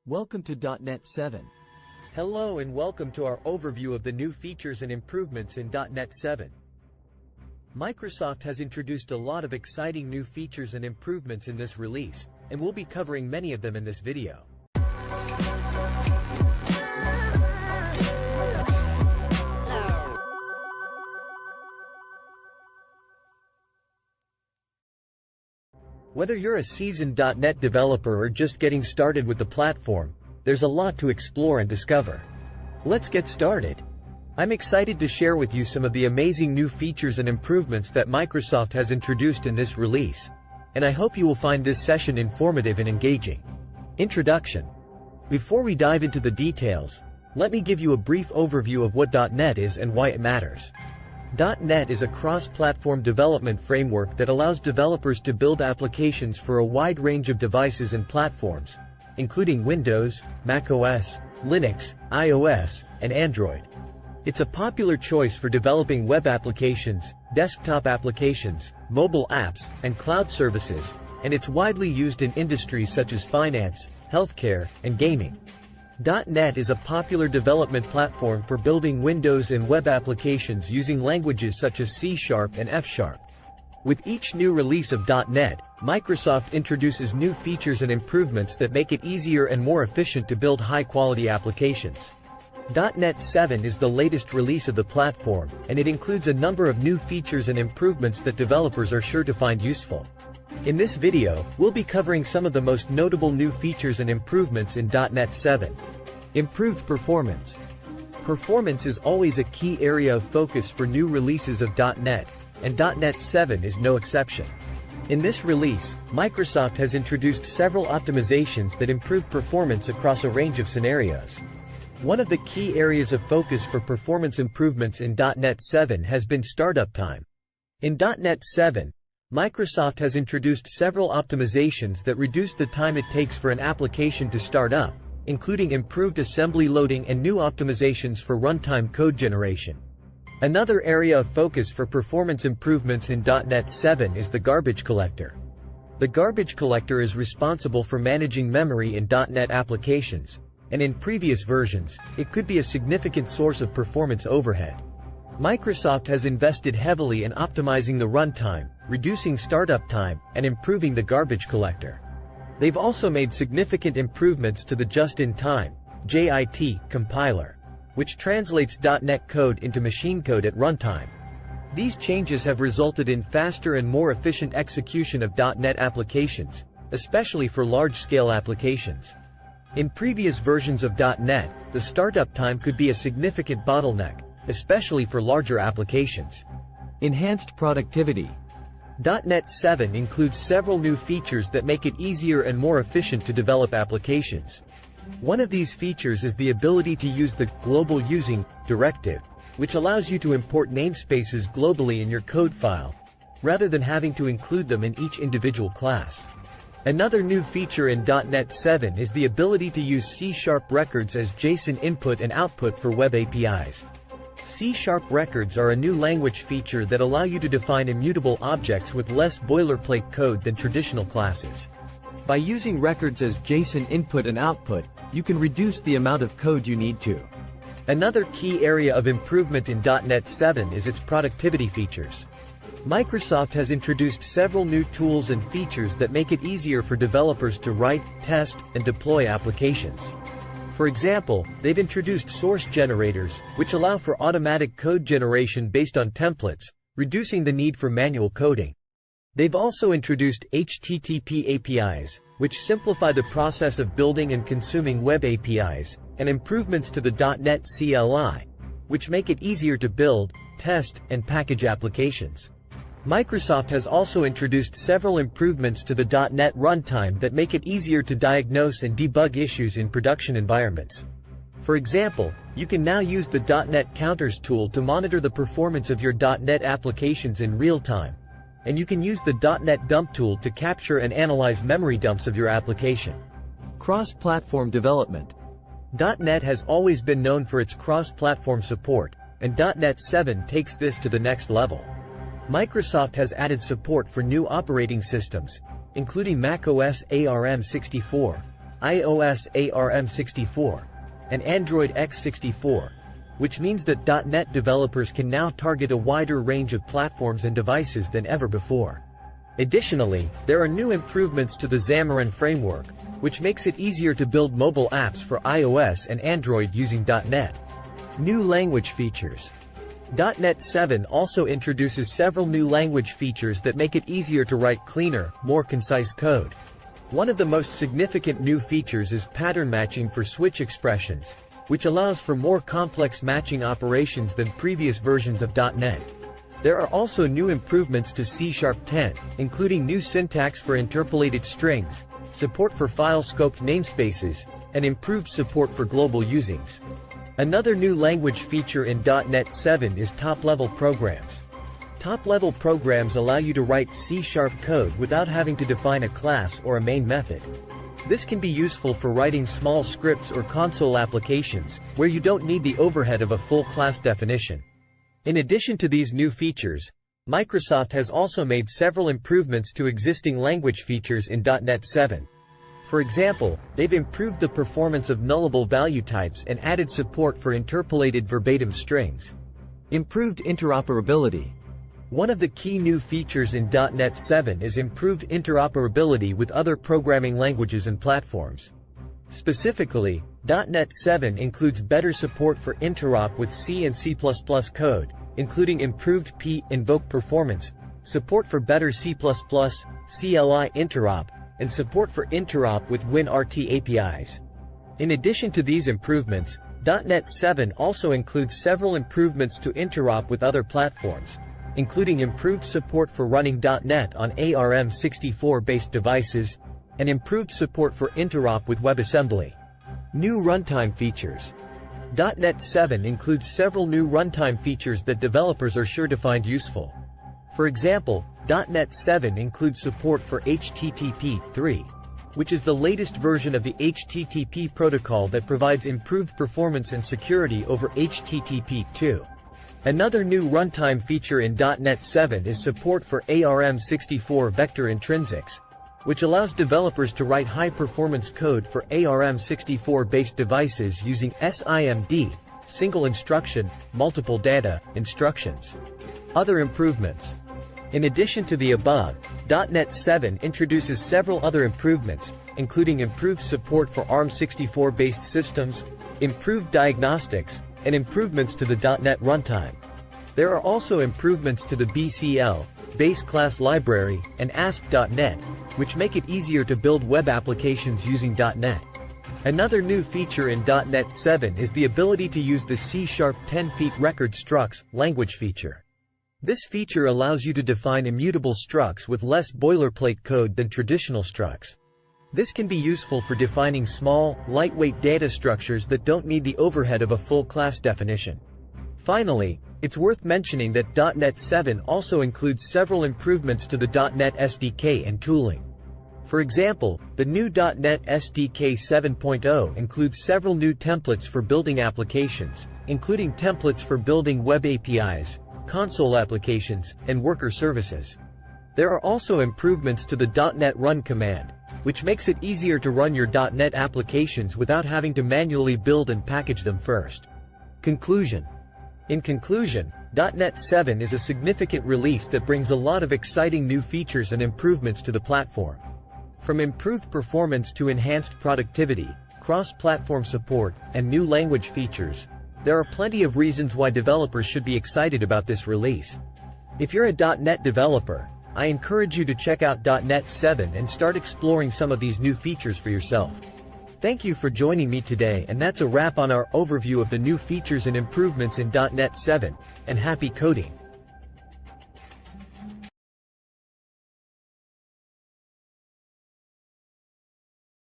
Welcome to .NET 7. Hello and welcome to our overview of the new features and improvements in .NET 7. Microsoft has introduced a lot of exciting new features and improvements in this release, and we'll be covering many of them in this video. Whether you're a seasoned .NET developer or just getting started with the platform, there's a lot to explore and discover. Let's get started. I'm excited to share with you some of the amazing new features and improvements that Microsoft has introduced in this release, and I hope you will find this session informative and engaging. Introduction. Before we dive into the details, let me give you a brief overview of what .NET is and why it matters. .NET is a cross-platform development framework that allows developers to build applications for a wide range of devices and platforms, including Windows, macOS, Linux, iOS, and Android. It's a popular choice for developing web applications, desktop applications, mobile apps, and cloud services, and it's widely used in industries such as finance, healthcare, and gaming. .NET is a popular development platform for building Windows and web applications using languages such as C# and F#. With each new release of .NET, Microsoft introduces new features and improvements that make it easier and more efficient to build high-quality applications. .NET 7 is the latest release of the platform, and it includes a number of new features and improvements that developers are sure to find useful. In this video, we'll be covering some of the most notable new features and improvements in .NET 7. Improved performance. Performance is always a key area of focus for new releases of .NET, and .NET 7 is no exception. In this release, Microsoft has introduced several optimizations that improve performance across a range of scenarios. One of the key areas of focus for performance improvements in .NET 7 has been startup time. In .NET 7, Microsoft has introduced several optimizations that reduce the time it takes for an application to start up, including improved assembly loading and new optimizations for runtime code generation. Another area of focus for performance improvements in .NET 7 is the garbage collector. The garbage collector is responsible for managing memory in .NET applications, and in previous versions, it could be a significant source of performance overhead. Microsoft has invested heavily in optimizing the runtime, reducing startup time, and improving the garbage collector. They've also made significant improvements to the just-in-time (JIT) compiler, which translates .NET code into machine code at runtime. These changes have resulted in faster and more efficient execution of .NET applications, especially for large-scale applications. In previous versions of .NET, the startup time could be a significant bottleneck, especially for larger applications. Enhanced productivity. .NET 7 includes several new features that make it easier and more efficient to develop applications. One of these features is the ability to use the Global Using directive, which allows you to import namespaces globally in your code file, rather than having to include them in each individual class. Another new feature in .NET 7 is the ability to use C# records as JSON input and output for web APIs. C# records are a new language feature that allow you to define immutable objects with less boilerplate code than traditional classes. By using records as JSON input and output, you can reduce the amount of code you need to. Another key area of improvement in .NET 7 is its productivity features. Microsoft has introduced several new tools and features that make it easier for developers to write, test, and deploy applications. For example, they've introduced source generators, which allow for automatic code generation based on templates, reducing the need for manual coding. They've also introduced HTTP APIs, which simplify the process of building and consuming web APIs, and improvements to the .NET CLI, which make it easier to build, test, and package applications. Microsoft has also introduced several improvements to the .NET runtime that make it easier to diagnose and debug issues in production environments. For example, you can now use the .NET Counters tool to monitor the performance of your .NET applications in real time, and you can use the .NET Dump tool to capture and analyze memory dumps of your application. Cross-platform development. .NET has always been known for its cross-platform support, and .NET 7 takes this to the next level. Microsoft has added support for new operating systems, including macOS ARM64, iOS ARM64, and Android x64, which means that .NET developers can now target a wider range of platforms and devices than ever before. Additionally, there are new improvements to the Xamarin framework, which makes it easier to build mobile apps for iOS and Android using .NET. New language features. .NET 7 also introduces several new language features that make it easier to write cleaner, more concise code. One of the most significant new features is pattern matching for switch expressions, which allows for more complex matching operations than previous versions of .NET. There are also new improvements to C#10, including new syntax for interpolated strings, support for file-scoped namespaces, and improved support for global usings. Another new language feature in .NET 7 is top-level programs. Top-level programs allow you to write C# code without having to define a class or a main method. This can be useful for writing small scripts or console applications, where you don't need the overhead of a full class definition. In addition to these new features, Microsoft has also made several improvements to existing language features in .NET 7. For example, they've improved the performance of nullable value types and added support for interpolated verbatim strings. Improved interoperability. One of the key new features in .NET 7 is improved interoperability with other programming languages and platforms. Specifically, .NET 7 includes better support for interop with C and C++ code, including improved p-invoke performance, support for better C++, CLI interop, and support for interop with WinRT APIs. In addition to these improvements, .NET 7 also includes several improvements to interop with other platforms, including improved support for running .NET on ARM64-based devices, and improved support for interop with WebAssembly. New runtime features. .NET 7 includes several new runtime features that developers are sure to find useful. For example, .NET 7 includes support for HTTP 3, which is the latest version of the HTTP protocol that provides improved performance and security over HTTP 2. Another new runtime feature in .NET 7 is support for ARM64 vector intrinsics, which allows developers to write high-performance code for ARM64-based devices using SIMD, single instruction, multiple data, instructions. Other improvements. In addition to the above, .NET 7 introduces several other improvements, including improved support for ARM64-based systems, improved diagnostics, and improvements to the .NET runtime. There are also improvements to the BCL, Base Class Library, and ASP.NET, which make it easier to build web applications using .NET. Another new feature in .NET 7 is the ability to use the C#10 feet record structs language feature. This feature allows you to define immutable structs with less boilerplate code than traditional structs. This can be useful for defining small, lightweight data structures that don't need the overhead of a full class definition. Finally, it's worth mentioning that .NET 7 also includes several improvements to the .NET SDK and tooling. For example, the new .NET SDK 7.0 includes several new templates for building applications, including templates for building web APIs, console applications, and worker services. There are also improvements to the .NET Run command, which makes it easier to run your .NET applications without having to manually build and package them first. Conclusion. In conclusion, .NET 7 is a significant release that brings a lot of exciting new features and improvements to the platform. From improved performance to enhanced productivity, cross-platform support, and new language features, there are plenty of reasons why developers should be excited about this release. If you're a .NET developer, I encourage you to check out .NET 7 and start exploring some of these new features for yourself. Thank you for joining me today, and that's a wrap on our overview of the new features and improvements in .NET 7, and happy coding!